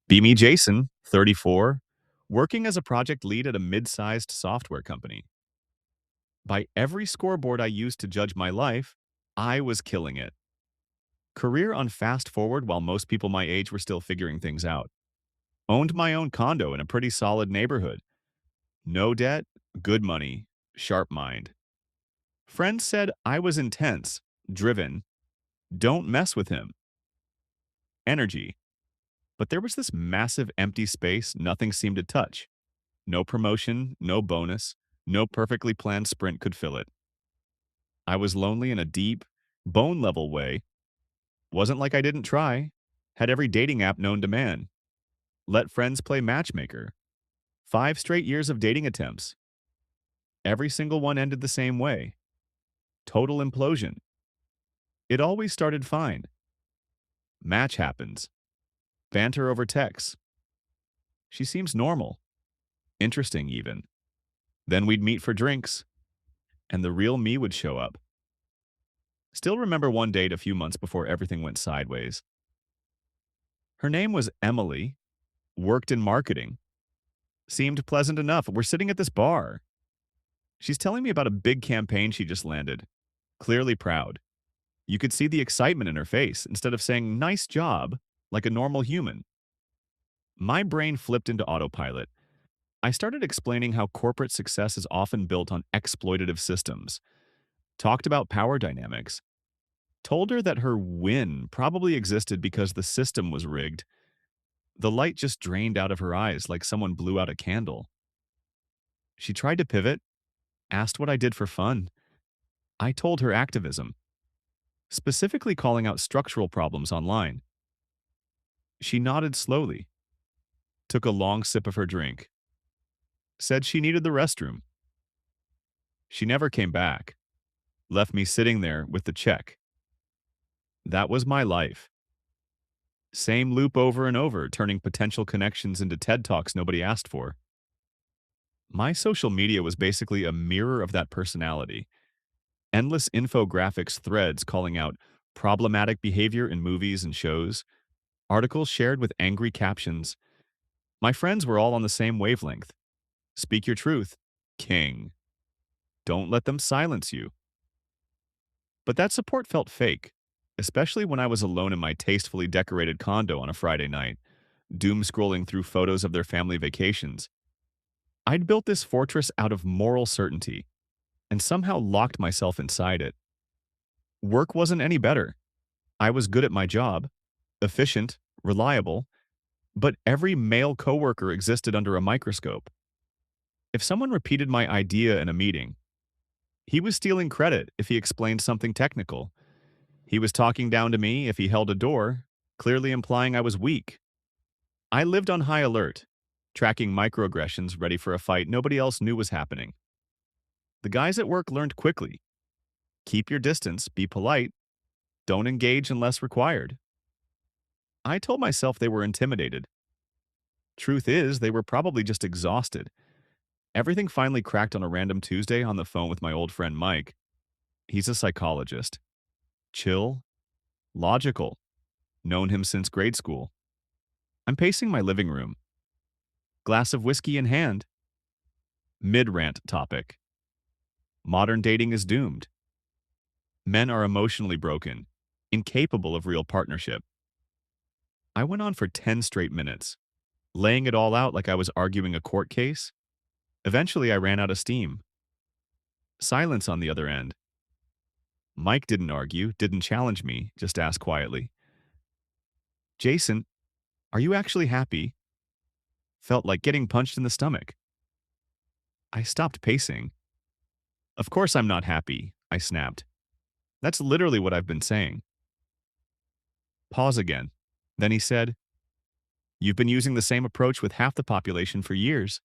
Be me, Jason, 34, working as a project lead at a mid-sized software company. By every scoreboard I used to judge my life, I was killing it. Career on fast forward while most people my age were still figuring things out. Owned my own condo in a pretty solid neighborhood. No debt, good money, sharp mind. Friends said I was intense, driven, don't mess with him. Energy. But there was this massive empty space nothing seemed to touch. No promotion, no bonus, no perfectly planned sprint could fill it. I was lonely in a deep, bone level way. Wasn't like I didn't try. Had every dating app known to man. Let friends play matchmaker. 5 straight years of dating attempts. Every single one ended the same way. Total implosion. It always started fine. Match happens. Banter over text. She seems normal. Interesting, even. Then we'd meet for drinks, and the real me would show up. Still remember one date a few months before everything went sideways. Her name was Emily, worked in marketing. Seemed pleasant enough. We're sitting at this bar. She's telling me about a big campaign she just landed. Clearly proud. You could see the excitement in her face instead of saying, nice job, like a normal human. My brain flipped into autopilot. I started explaining how corporate success is often built on exploitative systems. Talked about power dynamics. Told her that her win probably existed because the system was rigged. The light just drained out of her eyes like someone blew out a candle. She tried to pivot, asked what I did for fun. I told her activism, specifically calling out structural problems online. She nodded slowly, took a long sip of her drink, said she needed the restroom. She never came back, left me sitting there with the check. That was my life. Same loop over and over, turning potential connections into TED Talks nobody asked for. My social media was basically a mirror of that personality. Endless infographics threads calling out problematic behavior in movies and shows, articles shared with angry captions. My friends were all on the same wavelength. Speak your truth, king. Don't let them silence you. But that support felt fake, especially when I was alone in my tastefully decorated condo on a Friday night, doom scrolling through photos of their family vacations. I'd built this fortress out of moral certainty and somehow locked myself inside it. Work wasn't any better. I was good at my job, efficient, reliable, but every male coworker existed under a microscope. If someone repeated my idea in a meeting, he was stealing credit if he explained something technical. He was talking down to me if he held a door, clearly implying I was weak. I lived on high alert, tracking microaggressions ready for a fight nobody else knew was happening. The guys at work learned quickly. Keep your distance, be polite, don't engage unless required. I told myself they were intimidated. Truth is, they were probably just exhausted. Everything finally cracked on a random Tuesday on the phone with my old friend Mike. He's a psychologist. Chill, logical, known him since grade school. I'm pacing my living room. Glass of whiskey in hand. Mid-rant topic. Modern dating is doomed. Men are emotionally broken, incapable of real partnership. I went on for 10 straight minutes, laying it all out like I was arguing a court case. Eventually, I ran out of steam. Silence on the other end. Mike didn't argue, didn't challenge me, just asked quietly, Jason, are you actually happy? Felt like getting punched in the stomach. I stopped pacing. Of course I'm not happy, I snapped. That's literally what I've been saying. Pause again. Then he said, you've been using the same approach with half the population for years.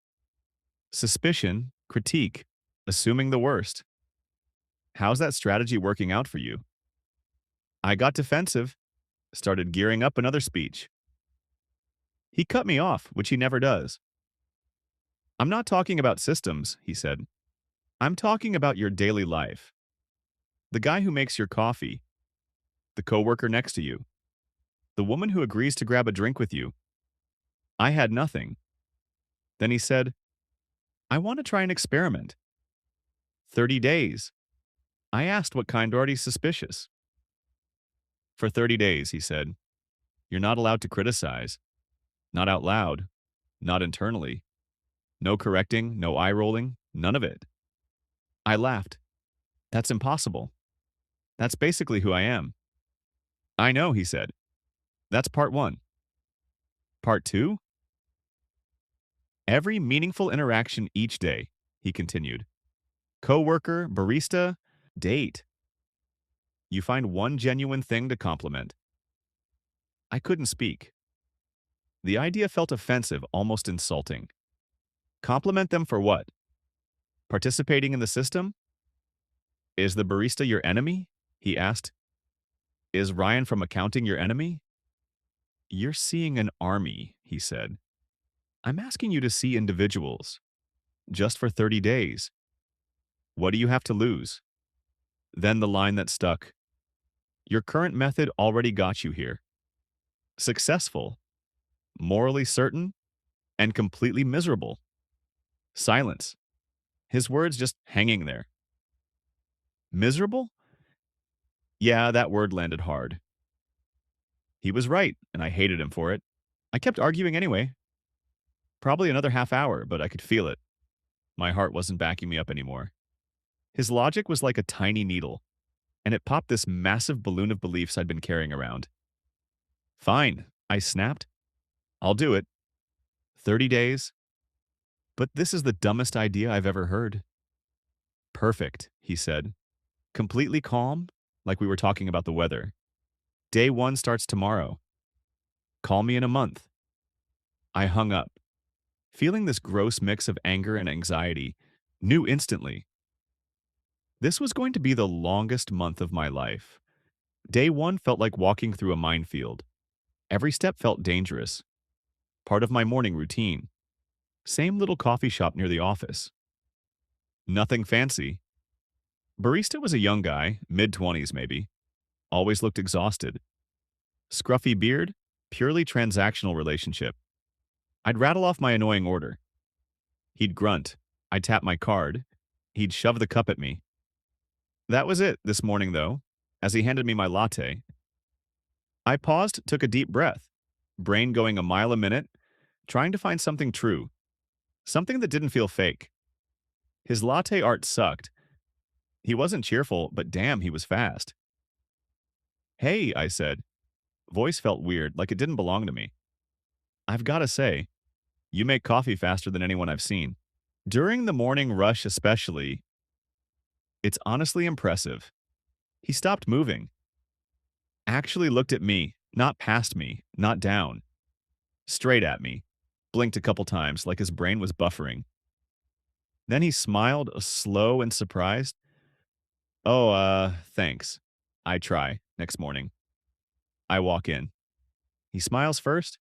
Suspicion, critique, assuming the worst. How's that strategy working out for you? I got defensive, started gearing up another speech. He cut me off, which he never does. I'm not talking about systems, he said. I'm talking about your daily life. The guy who makes your coffee, the coworker next to you, the woman who agrees to grab a drink with you. I had nothing. Then he said, I want to try an experiment. 30 days. I asked what kind already suspicious. For 30 days, he said, you're not allowed to criticize. Not out loud. Not internally. No correcting, no eye rolling, none of it. I laughed. That's impossible. That's basically who I am. I know, he said. That's part one. Part two? Every meaningful interaction each day, he continued. Coworker, barista, date. You find one genuine thing to compliment. I couldn't speak. The idea felt offensive, almost insulting. Compliment them for what? Participating in the system? Is the barista your enemy? He asked. Is Ryan from accounting your enemy? You're seeing an army, he said. I'm asking you to see individuals. Just for 30 days. What do you have to lose? Then the line that stuck. Your current method already got you here. Successful, morally certain, and completely miserable. Silence. His words just hanging there. Miserable? Yeah, that word landed hard. He was right, and I hated him for it. I kept arguing anyway. Probably another half hour, but I could feel it. My heart wasn't backing me up anymore. His logic was like a tiny needle, and it popped this massive balloon of beliefs I'd been carrying around. Fine, I snapped. I'll do it. 30 days. But this is the dumbest idea I've ever heard. Perfect, he said. Completely calm, like we were talking about the weather. Day one starts tomorrow. Call me in a month. I hung up, feeling this gross mix of anger and anxiety, knew instantly. This was going to be the longest month of my life. Day one felt like walking through a minefield. Every step felt dangerous. Part of my morning routine. Same little coffee shop near the office. Nothing fancy. Barista was a young guy, mid-20s maybe. Always looked exhausted. Scruffy beard, purely transactional relationship. I'd rattle off my annoying order. He'd grunt. I'd tap my card. He'd shove the cup at me. That was it this morning, though, as he handed me my latte. I paused, took a deep breath, brain going a mile a minute, trying to find something true, something that didn't feel fake. His latte art sucked. He wasn't cheerful, but damn, he was fast. Hey, I said. Voice felt weird, like it didn't belong to me. I've got to say, you make coffee faster than anyone I've seen. During the morning rush especially, it's honestly impressive. He stopped moving. Actually looked at me, not past me, not down. Straight at me. Blinked a couple times, like his brain was buffering. Then he smiled, slow and surprised. Oh, thanks. I try, next morning. I walk in. He smiles first.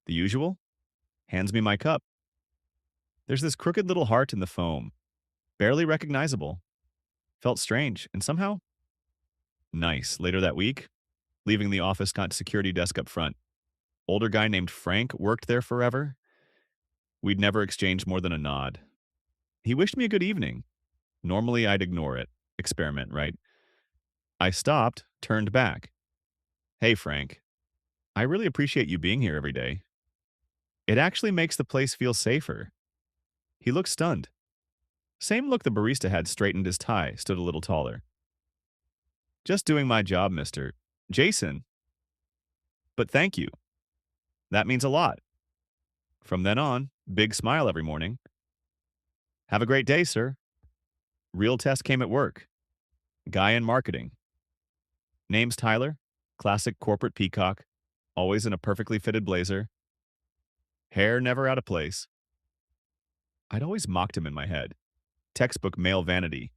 The usual. Hands me my cup. There's this crooked little heart in the foam. Barely recognizable. Felt strange, and somehow nice. Later that week, leaving the office, got security desk up front. Older guy named Frank worked there forever. We'd never exchanged more than a nod. He wished me a good evening. Normally, I'd ignore it. Experiment, right? I stopped, turned back. Hey, Frank. I really appreciate you being here every day. It actually makes the place feel safer. He looked stunned. Same look the barista had, straightened his tie, stood a little taller. Just doing my job, Mr. Jason. But thank you. That means a lot. From then on, big smile every morning. Have a great day, sir. Real test came at work. Guy in marketing. Name's Tyler. Classic corporate peacock. Always in a perfectly fitted blazer. Hair never out of place. I'd always mocked him in my head. Textbook male vanity.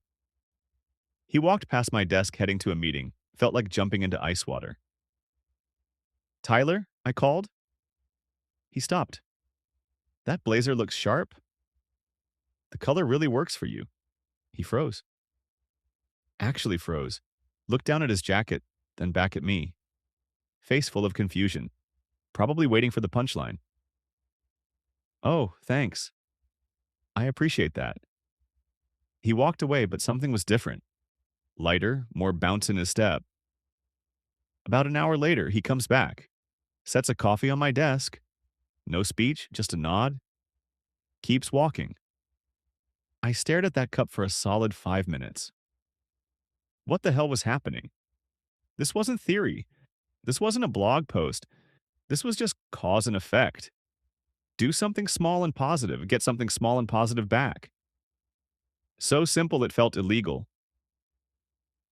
He walked past my desk heading to a meeting. Felt like jumping into ice water. Tyler, I called. He stopped. That blazer looks sharp. The color really works for you. He froze. Actually froze. Looked down at his jacket, then back at me. Face full of confusion. Probably waiting for the punchline. Oh, thanks. I appreciate that. He walked away, but something was different. Lighter, more bounce in his step. About an hour later, he comes back, sets a coffee on my desk. No speech, just a nod. Keeps walking. I stared at that cup for a solid 5 minutes. What the hell was happening? This wasn't theory. This wasn't a blog post. This was just cause and effect. Do something small and positive, get something small and positive back. So simple it felt illegal.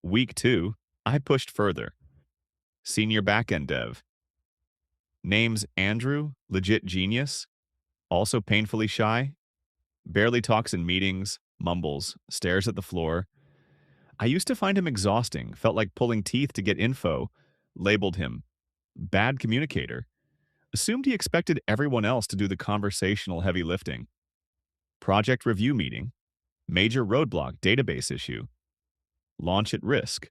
Week 2, I pushed further. Senior backend dev. Name's Andrew, legit genius. Also painfully shy. Barely talks in meetings, mumbles, stares at the floor. I used to find him exhausting, felt like pulling teeth to get info. Labeled him bad communicator. Assumed he expected everyone else to do the conversational heavy lifting. Project review meeting. Major roadblock database issue. Launch at risk.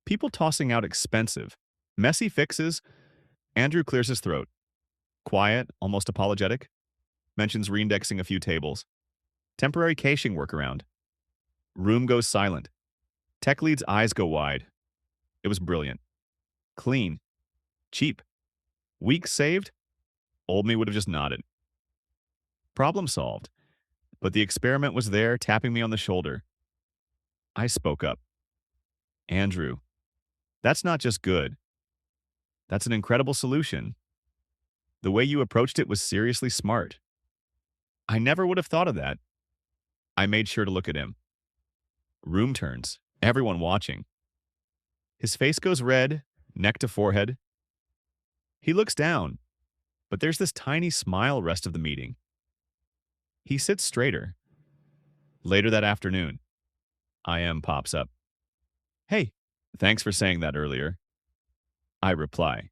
People tossing out expensive, messy fixes. Andrew clears his throat. Quiet, almost apologetic. Mentions reindexing a few tables. Temporary caching workaround. Room goes silent. Tech lead's eyes go wide. It was brilliant. Clean. Cheap. Weeks saved? Old me would have just nodded. Problem solved. But the experiment was there, tapping me on the shoulder. I spoke up. Andrew, that's not just good. That's an incredible solution. The way you approached it was seriously smart. I never would have thought of that. I made sure to look at him. Room turns. Everyone watching. His face goes red, neck to forehead. He looks down, but there's this tiny smile rest of the meeting. He sits straighter. Later that afternoon, IM pops up. Hey, thanks for saying that earlier. I reply.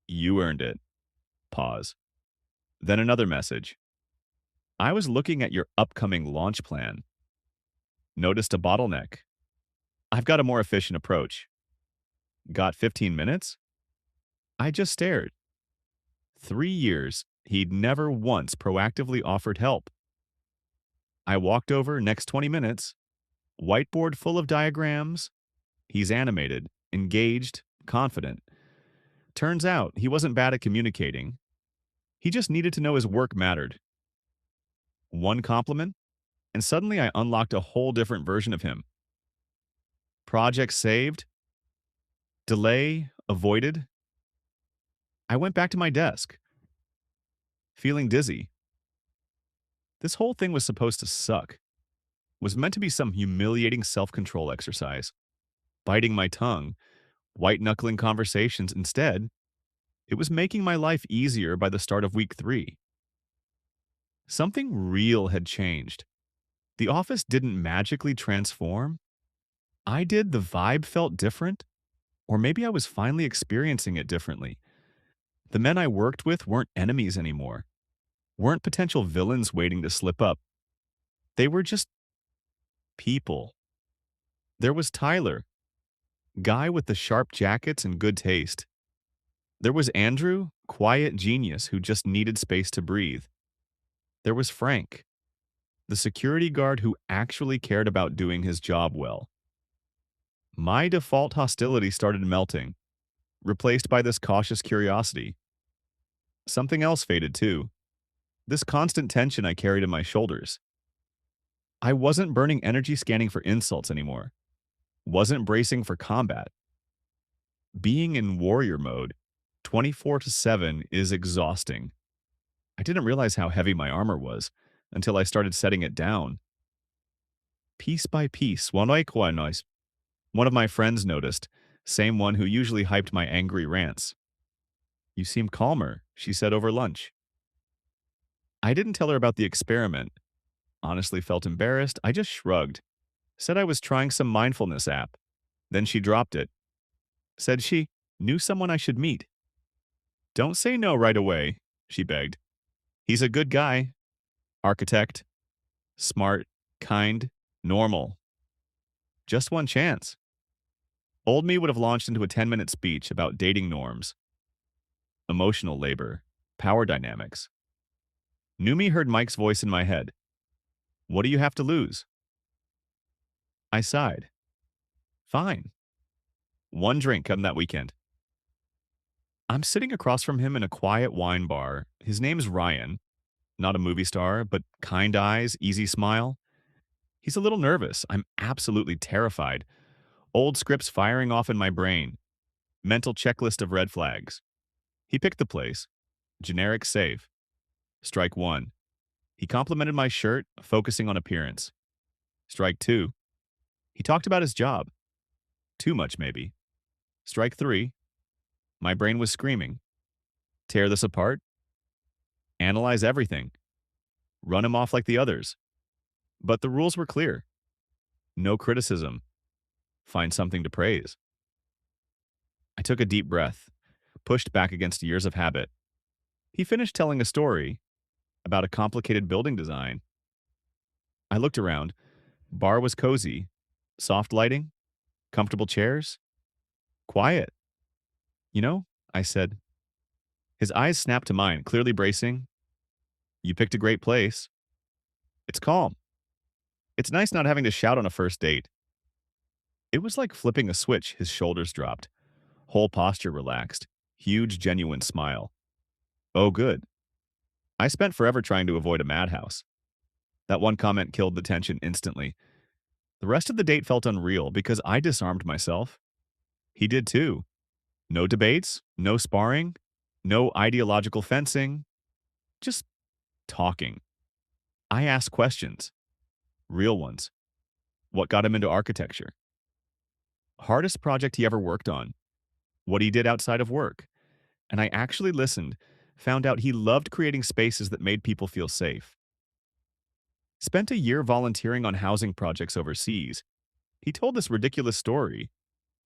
You earned it. Pause. Then another message. I was looking at your upcoming launch plan. Noticed a bottleneck. I've got a more efficient approach. Got 15 minutes? I just stared. 3 years, he'd never once proactively offered help. I walked over next 20 minutes. Whiteboard full of diagrams. He's animated, engaged, confident. Turns out he wasn't bad at communicating. He just needed to know his work mattered. One compliment, and suddenly I unlocked a whole different version of him. Project saved. Delay avoided. I went back to my desk, feeling dizzy. This whole thing was supposed to suck. Was meant to be some humiliating self-control exercise. Biting my tongue, white-knuckling conversations. Instead, it was making my life easier by the start of week 3. Something real had changed. The office didn't magically transform. I did. The vibe felt different. Or maybe I was finally experiencing it differently. The men I worked with weren't enemies anymore. Weren't potential villains waiting to slip up. They were just people. There was Tyler, guy with the sharp jackets and good taste. There was Andrew, quiet genius who just needed space to breathe. There was Frank, the security guard who actually cared about doing his job well. My default hostility started melting, replaced by this cautious curiosity. Something else faded too. This constant tension I carried in my shoulders. I wasn't burning energy scanning for insults anymore. Wasn't bracing for combat. Being in warrior mode, 24/7, is exhausting. I didn't realize how heavy my armor was until I started setting it down. Piece by piece, one of my friends noticed, same one who usually hyped my angry rants. You seem calmer, she said over lunch. I didn't tell her about the experiment. Honestly felt embarrassed. I just shrugged. Said I was trying some mindfulness app. Then she dropped it. Said she knew someone I should meet. Don't say no right away, she begged. He's a good guy. Architect. Smart. Kind. Normal. Just one chance. Old me would have launched into a 10-minute speech about dating norms, emotional labor, power dynamics. Numi heard Mike's voice in my head. What do you have to lose? I sighed. Fine. One drink on that weekend. I'm sitting across from him in a quiet wine bar. His name's Ryan. Not a movie star, but kind eyes, easy smile. He's a little nervous. I'm absolutely terrified. Old scripts firing off in my brain. Mental checklist of red flags. He picked the place. Generic safe. Strike one. He complimented my shirt, focusing on appearance. Strike two. He talked about his job. Too much, maybe. Strike three. My brain was screaming. Tear this apart. Analyze everything. Run him off like the others. But the rules were clear. No criticism. Find something to praise. I took a deep breath, pushed back against years of habit. He finished telling a story about a complicated building design. I looked around. Bar was cozy. Soft lighting. Comfortable chairs. Quiet. You know, I said. His eyes snapped to mine, clearly bracing. You picked a great place. It's calm. It's nice not having to shout on a first date. It was like flipping a switch. His shoulders dropped. Whole posture relaxed. Huge, genuine smile. Oh, good. I spent forever trying to avoid a madhouse. That one comment killed the tension instantly. The rest of the date felt unreal because I disarmed myself. He did too. No debates, no sparring, no ideological fencing, just talking. I asked questions, real ones. What got him into architecture? Hardest project he ever worked on? What he did outside of work? And I actually listened, found out he loved creating spaces that made people feel safe. Spent a year volunteering on housing projects overseas. He told this ridiculous story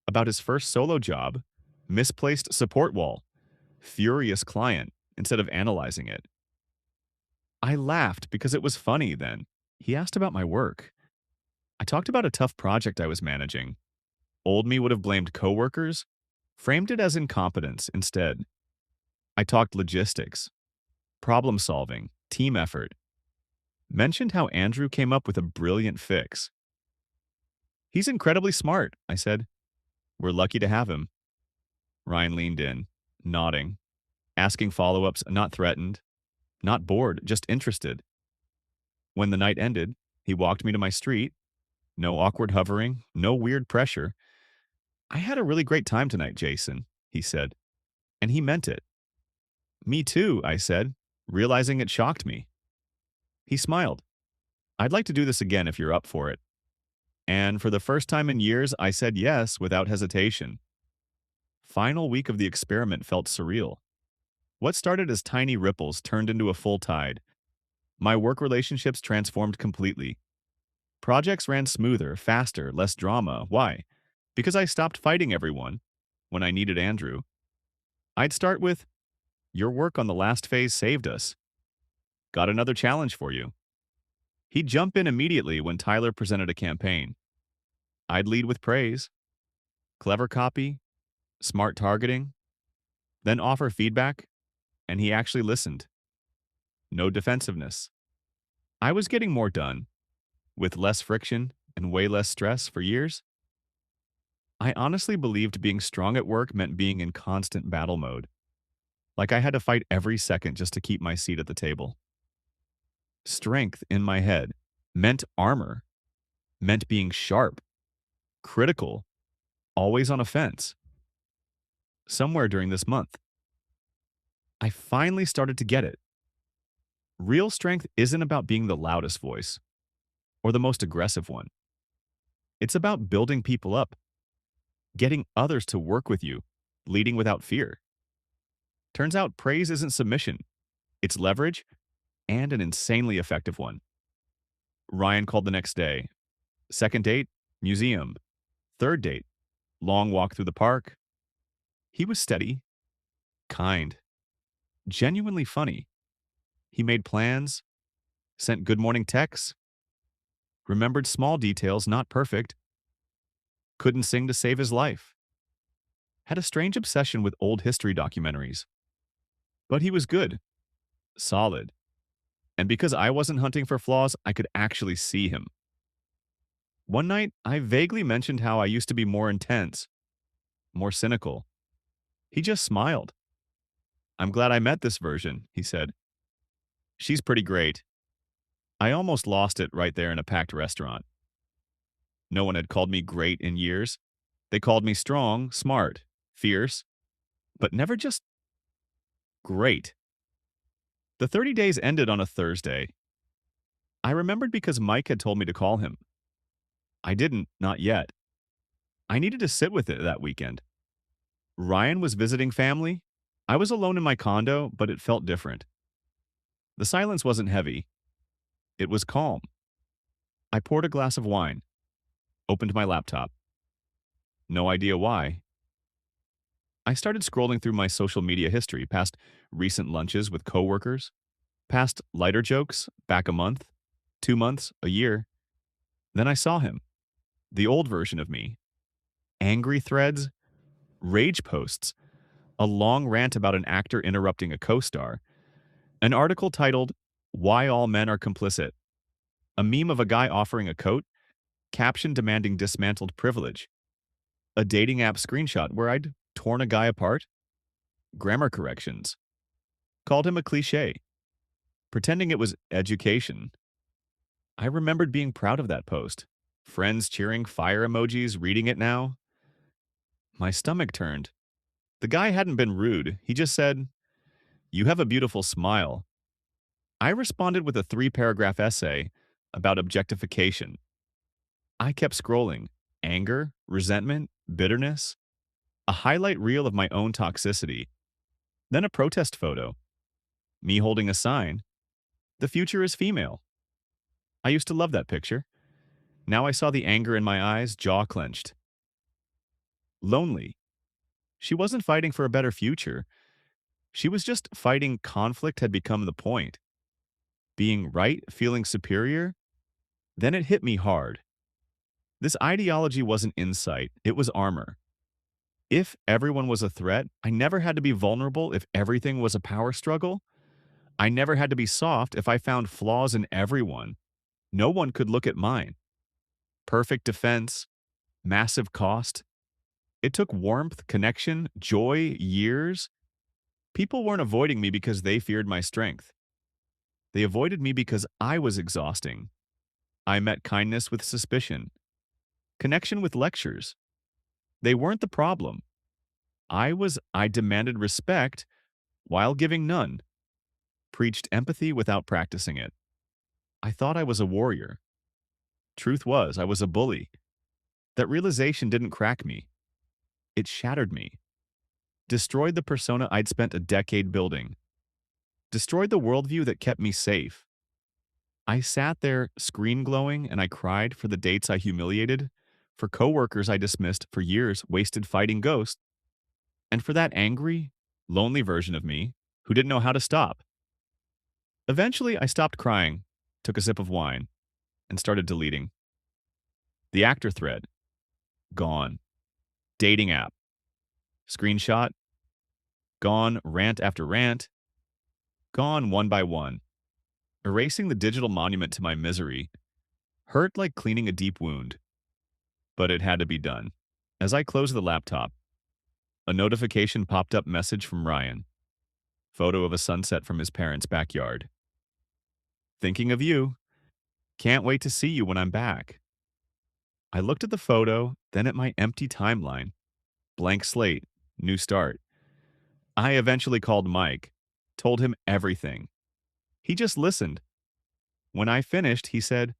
about his first solo job, misplaced support wall, furious client, instead of analyzing it. I laughed because it was funny then. He asked about my work. I talked about a tough project I was managing. Old me would have blamed coworkers, framed it as incompetence instead. I talked logistics, problem solving, team effort. Mentioned how Andrew came up with a brilliant fix. He's incredibly smart, I said. We're lucky to have him. Ryan leaned in, nodding, asking follow-ups, not threatened, not bored, just interested. When the night ended, he walked me to my street. No awkward hovering, no weird pressure. I had a really great time tonight, Jason, he said. And he meant it. Me too, I said, realizing it shocked me. He smiled. I'd like to do this again if you're up for it. And for the first time in years, I said yes without hesitation. Final week of the experiment felt surreal. What started as tiny ripples turned into a full tide. My work relationships transformed completely. Projects ran smoother, faster, less drama. Why? Because I stopped fighting everyone when I needed Andrew. I'd start with, your work on the last phase saved us. Got another challenge for you. He'd jump in immediately when Tyler presented a campaign. I'd lead with praise, clever copy, smart targeting, then offer feedback, and he actually listened. No defensiveness. I was getting more done, with less friction and way less stress for years. I honestly believed being strong at work meant being in constant battle mode. Like I had to fight every second just to keep my seat at the table. Strength in my head meant armor, meant being sharp, critical, always on offense. Somewhere during this month, I finally started to get it. Real strength isn't about being the loudest voice or the most aggressive one. It's about building people up, getting others to work with you, leading without fear. Turns out praise isn't submission. It's leverage and an insanely effective one. Ryan called the next day. Second date, museum. Third date, long walk through the park. He was steady, kind, genuinely funny. He made plans, sent good morning texts, remembered small details, not perfect, couldn't sing to save his life, had a strange obsession with old history documentaries. But he was good, solid, And because I wasn't hunting for flaws, I could actually see him. One night, I vaguely mentioned how I used to be more intense, more cynical. He just smiled. I'm glad I met this version, he said. She's pretty great. I almost lost it right there in a packed restaurant. No one had called me great in years. They called me strong, smart, fierce, but never just great. The 30 days ended on a Thursday. I remembered because Mike had told me to call him. I didn't, not yet. I needed to sit with it that weekend. Ryan was visiting family. I was alone in my condo, but it felt different. The silence wasn't heavy. It was calm. I poured a glass of wine, opened my laptop. No idea why. I started scrolling through my social media history, past recent lunches with coworkers, past lighter jokes back a month, 2 months, a year. Then I saw him, the old version of me. Angry threads, rage posts, a long rant about an actor interrupting a co-star, an article titled, Why All Men Are Complicit, a meme of a guy offering a coat, caption demanding dismantled privilege, a dating app screenshot where I'd torn a guy apart, grammar corrections, called him a cliche, pretending it was education. I remembered being proud of that post. Friends cheering fire emojis, reading it now. My stomach turned. The guy hadn't been rude. He just said, You have a beautiful smile. I responded with a 3-paragraph essay about objectification. I kept scrolling. Anger, resentment, bitterness, a highlight reel of my own toxicity, then a protest photo. Me holding a sign. The future is female. I used to love that picture. Now I saw the anger in my eyes, jaw clenched. Lonely. She wasn't fighting for a better future. She was just fighting conflict had become the point. Being right, feeling superior. Then it hit me hard. This ideology wasn't insight, it was armor. If everyone was a threat, I never had to be vulnerable if everything was a power struggle. I never had to be soft if I found flaws in everyone. No one could look at mine. Perfect defense, massive cost. It took warmth, connection, joy, years. People weren't avoiding me because they feared my strength. They avoided me because I was exhausting. I met kindness with suspicion, connection with lectures. They weren't the problem. I demanded respect while giving none, preached empathy without practicing it. I thought I was a warrior. Truth was, I was a bully. That realization didn't crack me. It shattered me. Destroyed the persona I'd spent a decade building. Destroyed the worldview that kept me safe. I sat there, screen glowing, and I cried for the dates I humiliated, for coworkers I dismissed for years wasted fighting ghosts, and for that angry, lonely version of me who didn't know how to stop. Eventually, I stopped crying, took a sip of wine, and started deleting. The actor thread, gone. Dating app, screenshot, gone. Rant after rant, gone one by one. Erasing the digital monument to my misery hurt like cleaning a deep wound, but it had to be done. As I closed the laptop, a notification popped up message from Ryan. Photo of a sunset from his parents' backyard. Thinking of you. Can't wait to see you when I'm back. I looked at the photo, then at my empty timeline. Blank slate, new start. I eventually called Mike, told him everything. He just listened. When I finished, he said,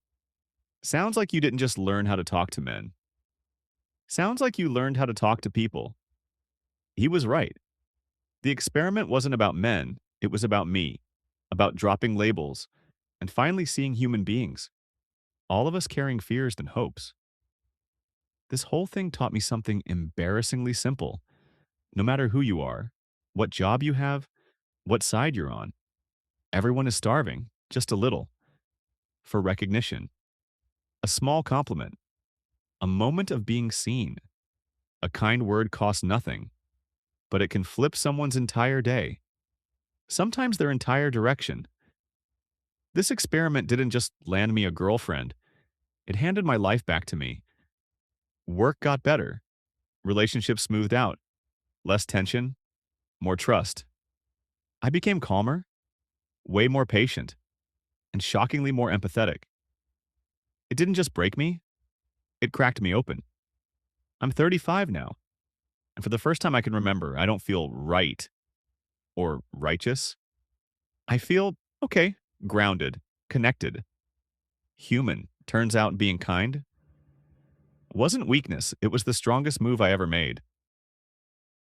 Sounds like you didn't just learn how to talk to men. Sounds like you learned how to talk to people. He was right. The experiment wasn't about men, it was about me, about dropping labels, and finally seeing human beings, all of us carrying fears and hopes. This whole thing taught me something embarrassingly simple. No matter who you are, what job you have, what side you're on, everyone is starving, just a little, for recognition, a small compliment, a moment of being seen. A kind word costs nothing, but it can flip someone's entire day, sometimes their entire direction. This experiment didn't just land me a girlfriend, it handed my life back to me. Work got better, relationships smoothed out, less tension, more trust. I became calmer, way more patient, and shockingly more empathetic. It didn't just break me, it cracked me open. I'm 35 now, and for the first time I can remember, I don't feel right or righteous. I feel, okay, grounded, connected, human. Turns out being kind wasn't weakness, it was the strongest move I ever made.